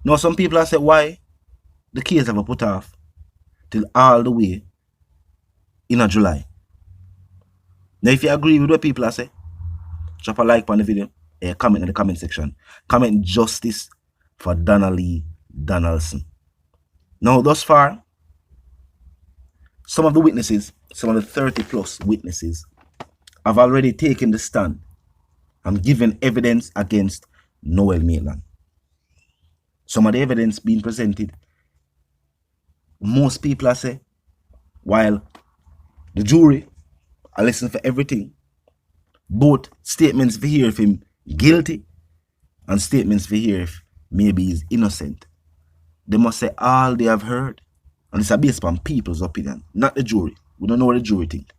Now some people have said why the case have put off till all the way in July. Now if you agree with what people are saying, drop a like on the video, comment in the comment section. Comment justice for Donna Lee Donaldson. Now thus far, some of the witnesses, some of the 30 plus witnesses, have already taken the stand and given evidence against Noel Maitland. Some of the evidence being presented, most people are saying, while the jury are listening for everything, both statements for hear if him guilty and statements for hear if maybe he's innocent. They must say all they have heard, and it's based on people's opinion, not the jury. We don't know what the jury think.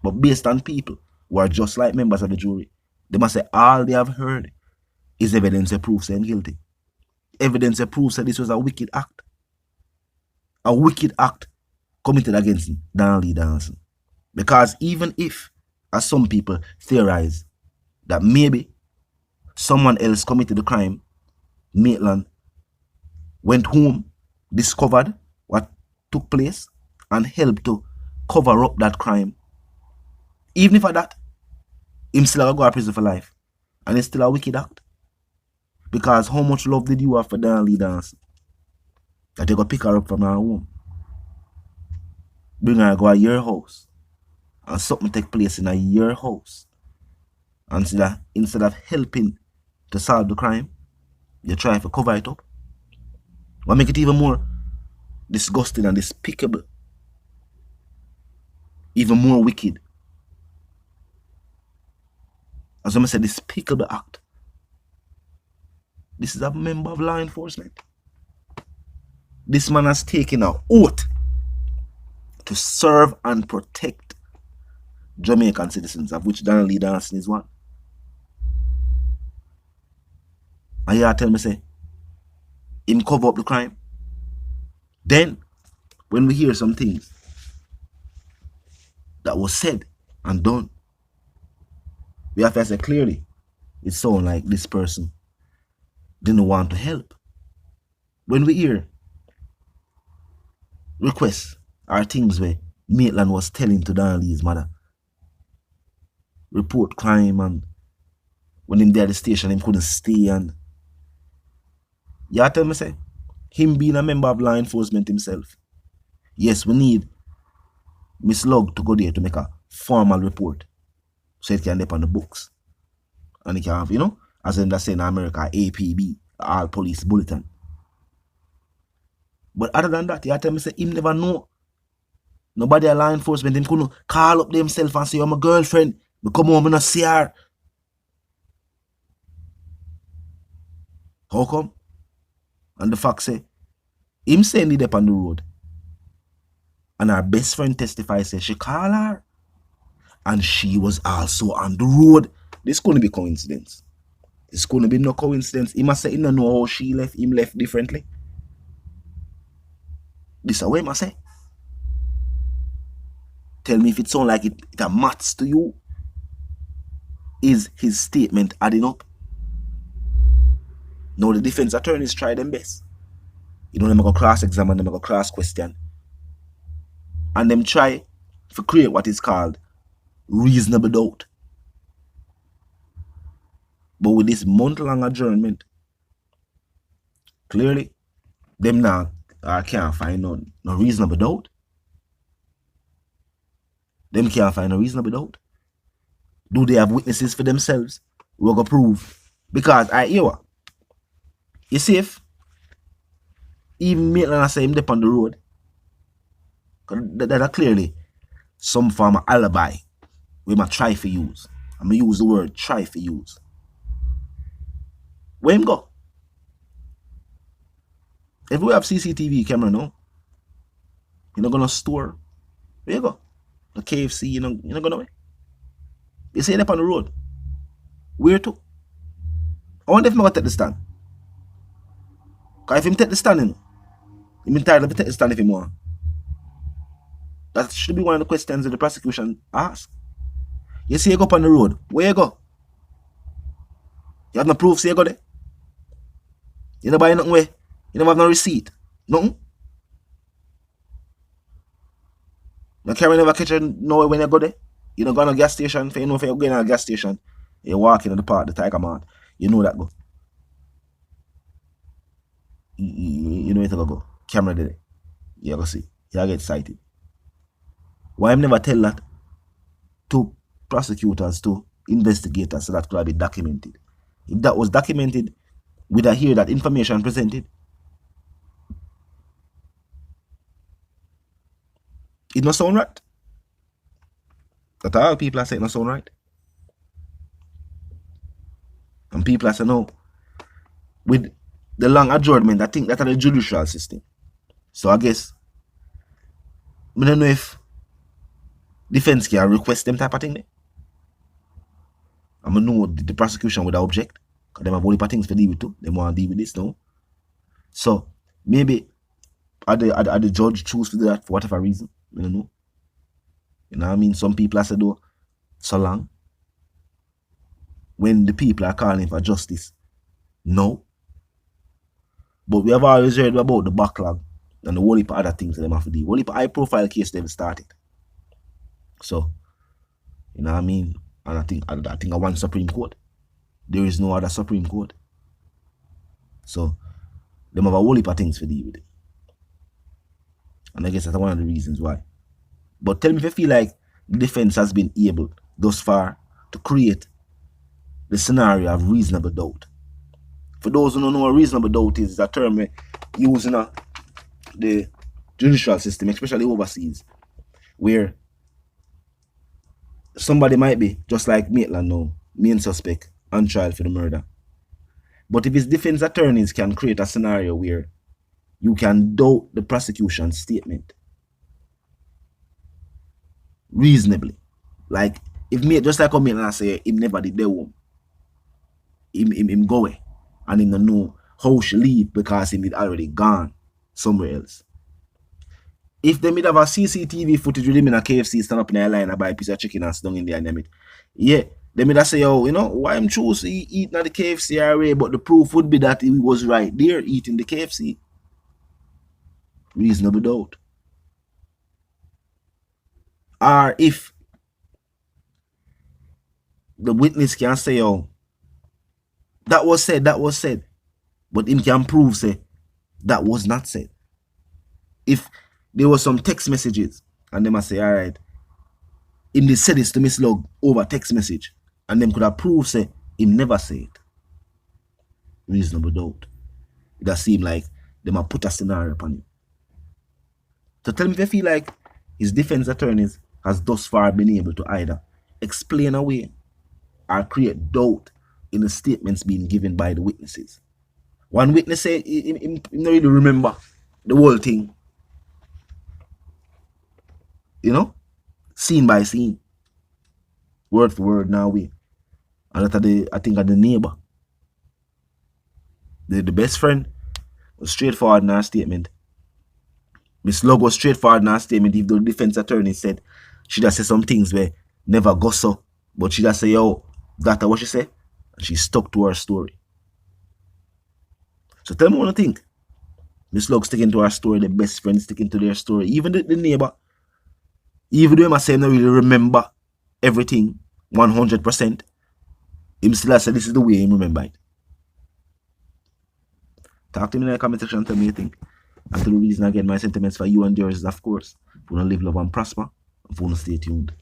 But based on people who are just like members of the jury, they must say all they have heard is evidence that proves him guilty. Evidence that proves that this was a wicked act. A wicked act committed against Donna Lee Donaldson. Because even if, as some people theorize, that maybe someone else committed the crime, Maitland went home, discovered what took place, and helped to cover up that crime. Even if at that, him still go to prison for life. And it's still a wicked act. Because how much love did you have for Donna Lee Donaldson? That you go pick her up from her home, bring her go to your house, and something take place in your house. And instead of helping to solve the crime, you try to cover it up. What make it even more disgusting and despicable, even more wicked. As I said, despicable act. This is a member of law enforcement. This man has taken an oath to serve and protect Jamaican citizens, of which Donna Lee Donaldson is one. And you tell me, say, him cover up the crime. Then, when we hear some things that was said and done, we have to say clearly, it sounds like this person didn't want to help. When we hear requests or things where Maitland was telling to Donna Lee's mother, report crime, and when him there at the station, him couldn't stay, and you tell me, say, him being a member of law enforcement himself, yes, we need Miss Lug to go there to make a formal report so it can be on the books. And it can have, you know, as in that's in America, APB, All Police Bulletin. But other than that, you tell me, say, him never know. Nobody at law enforcement, him couldn't call up themselves and say, oh, my girlfriend, we come home and I see her. How come? And the fact say, him saying it up on the road. And her best friend testifies, say she called her. And she was also on the road. This couldn't be coincidence. This couldn't be no coincidence. He must say he don't know how she left. Him left differently. This is what he must say. Tell me if it sounds like it a maths to you. Is his statement adding up? Now the defense attorneys try them best. You know, them go cross-examine, them go cross-question. And them try to create what is called reasonable doubt. But with this month-long adjournment, clearly, them now can't find no reasonable doubt. Them can't find a reasonable doubt. Do they have witnesses for themselves? We're going to prove. Because I hear what? You see if even Maitland say him up on the road, that are clearly some form of alibi we might try for use. I'm going to use the word try for use. Where him go? If we have CCTV camera now, you're not going to store. Where you go? The KFC, you're not going to way. You see it up on the road. Where to? I wonder if I'm going to take the stand. Because if him take the stand, him entitled to take the stand if he want. That should be one of the questions that the prosecution asks. You see you go up on the road. Where you go? You have no proof, say you go there. You never buy nothing where. You never have no receipt. Nothing. The camera never catch you nowhere when you go there. You don't go to a gas station. If you know if you're going to a gas station, you're walking in the park, the Tiger Mart. You know that go. You know where to go. Camera there. You go see. You get sighted. Why I never tell that to prosecutors, to investigators, so that could have been documented. If that was documented, we'd have hear that information presented. It not sound right. That all people are saying it not sound right. And people are saying no. With the long adjournment, I think that's the judicial system. So I guess I don't know if defense can request them type of thing there. I know the prosecution would object. Because they have only things to deal with too. They want to deal with this now. So maybe the judge choose to do that for whatever reason. I don't know. You know what I mean? Some people are saying, so long. When the people are calling for justice. No. But we have always heard about the backlog and the whole heap of other things that they have to do. Whole heap of high profile case they've started. So, you know what I mean? And I think I want Supreme Court. There is no other Supreme Court. So, they have a whole heap of things to deal with it. And I guess that's one of the reasons why. But tell me if you feel like the defense has been able thus far to create the scenario of reasonable doubt. For those who don't know what reasonable doubt is a term used in the judicial system, especially overseas, where somebody might be, just like Maitland now, main suspect on trial for the murder. But if his defense attorneys can create a scenario where you can doubt the prosecution's statement reasonably, like if me, just like Maitland say, him never did the home, him go away, and him don't know how she leave because him had already gone somewhere else. If they made have a CCTV footage with him in a KFC stand up in a line and buy a piece of chicken and sit down in there and them it, yeah, they made say, oh, you know, why I'm choose eating at the KFC area, but the proof would be that he was right there eating the KFC. Reasonable doubt. Or if the witness can say, oh, that was said, but him can prove, say, that was not said. If there was some text messages, and them must say, all right, him they said this to Miss Log over text message, and them could have proved, say, him never said it. Reasonable doubt. It does seem like them have put a scenario upon him. So tell me if you feel like his defense attorneys has thus far been able to either explain away or create doubt in the statements being given by the witnesses. One witness said he don't really remember the whole thing. You know? Scene by scene. Word for word now we. And that I think of the neighbor. The best friend was straightforward in her statement. Miss Log was straightforward in her statement. If the defense attorney said she just said some things where never go so, but she just say, yo, that's what she said. And she stuck to her story. So tell me what you think. Miss Log sticking to her story, the best friend sticking to their story. Even the neighbor, even though I say not really remember everything 100%, him still say this is the way he remember it. Talk to me in the comment section and tell me what you think. And to the reason again, my sentiments for you and yours is, of course, if you want to live, love, and prosper, if you want to stay tuned.